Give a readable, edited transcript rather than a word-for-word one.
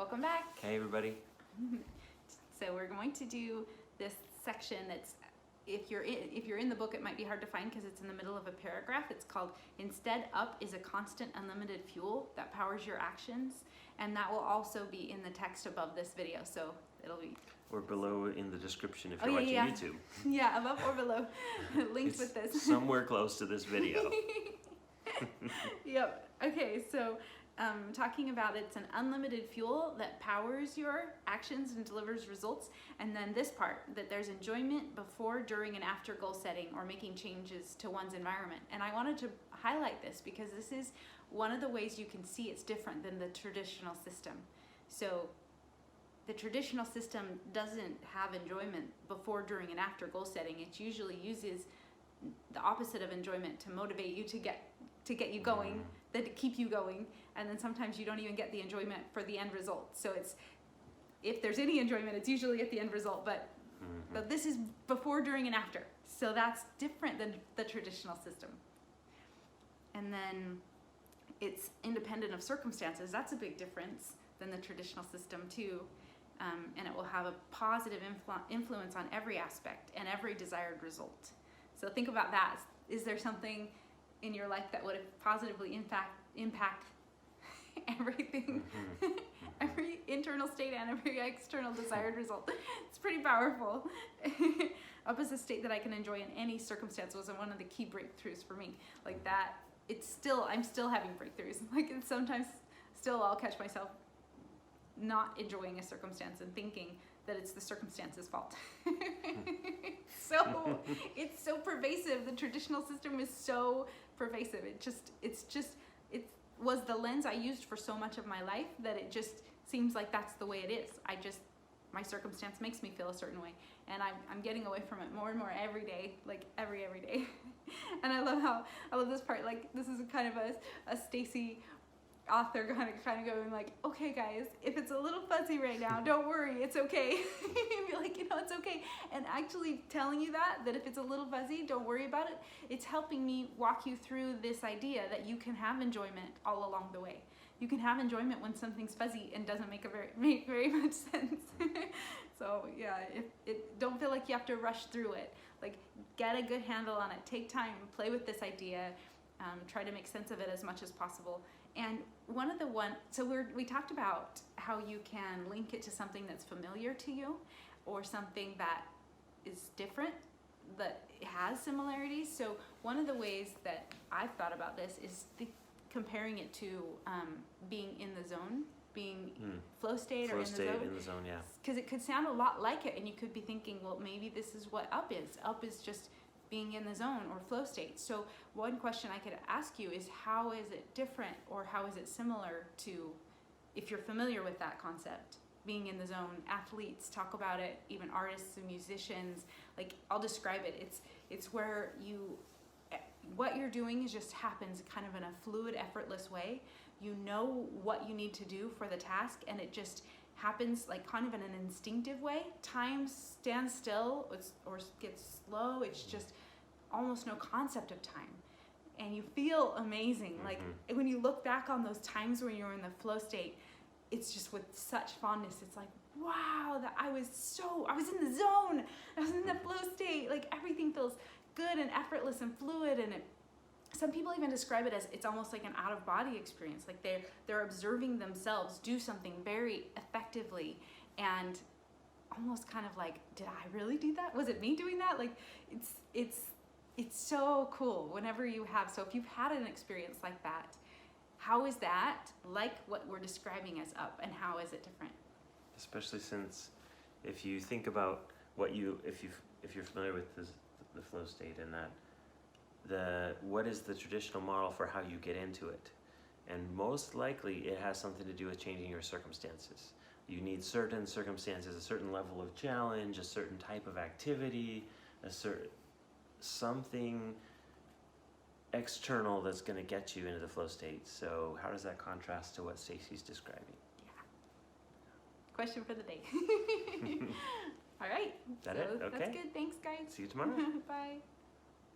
welcome back. Hey everybody. So we're going to do this section that's, if you're in the book, it might be hard to find because it's in the middle of a paragraph. It's called "Instead Up is a Constant Unlimited Fuel That Powers Your Actions," and that will also be in the text above this video. So it'll be Or below in the description if you're watching YouTube. Yeah, above or below, linked with this. Somewhere close to this video. Yep. Okay, so talking about it's an unlimited fuel that powers your actions and delivers results. And then this part, that there's enjoyment before, during, and after goal setting or making changes to one's environment. And I wanted to highlight this because this is one of the ways you can see it's different than the traditional system. So the traditional system doesn't have enjoyment before, during, and after goal setting. It usually uses the opposite of enjoyment to motivate you to get you going, to keep you going, and then sometimes you don't even get the enjoyment for the end result. So it's, if there's any enjoyment, it's usually at the end result, but this is before, during, and after. So that's different than the traditional system. And then it's independent of circumstances. That's a big difference than the traditional system too. And it will have a positive influence on every aspect and every desired result. So think about that. Is there something in your life that would positively impact everything, every internal state and every external desired result? It's pretty powerful. Up is a state that I can enjoy in any circumstance was one of the key breakthroughs for me. Like that, I'm still having breakthroughs. Like sometimes still I'll catch myself not enjoying a circumstance and thinking that it's the circumstance's fault. So it's so pervasive. The traditional system is so pervasive. It was the lens I used for so much of my life that it just seems like that's the way it is. My circumstance makes me feel a certain way, and I'm getting away from it more and more every day, like every day. And I love this part. Like this is kind of a Stacy author kind of going like, okay guys, if it's a little fuzzy right now, don't worry, it's okay. Be like, it's okay. And actually telling you that if it's a little fuzzy, don't worry about it. It's helping me walk you through this idea that you can have enjoyment all along the way. You can have enjoyment when something's fuzzy and doesn't make very much sense. So yeah, don't feel like you have to rush through it. Like get a good handle on it. Take time, play with this idea, try to make sense of it as much as possible. And we talked about how you can link it to something that's familiar to you or something that is different, that has similarities. So one of the ways that I've thought about this is comparing it to being in the zone, being flow state or in the zone. In the zone, yeah. Because it could sound a lot like it, and you could be thinking, well, maybe this is what up is. Up is just being in the zone or flow state. So one question I could ask you is, how is it different or how is it similar to, if you're familiar with that concept, being in the zone? Athletes talk about it, even artists and musicians. Like I'll describe it. It's where what you're doing is just happens kind of in a fluid, effortless way. You know what you need to do for the task, and it just happens like kind of in an instinctive way. Time stands still or gets slow. It's just almost no concept of time, and you feel amazing. Like when you look back on those times when you're in the flow state, it's just with such fondness. It's like, wow, that I was in the zone. I was in the flow state. Like everything feels good and effortless and fluid, and some people even describe it as it's almost like an out-of-body experience. Like they're observing themselves do something very effectively, and almost kind of like, did I really do that? Was it me doing that? Like it's so cool whenever you have. So if you've had an experience like that, how is that like what we're describing as up, and how is it different? Especially since if you think about if you're familiar with the flow state and that. What is the traditional model for how you get into it? And most likely it has something to do with changing your circumstances. You need certain circumstances, a certain level of challenge, a certain type of activity, something external that's going to get you into the flow state. So how does that contrast to what Stacy's describing? Yeah. Question for the day. All right. Is that it? Okay. That's good. Thanks, guys. See you tomorrow. Bye.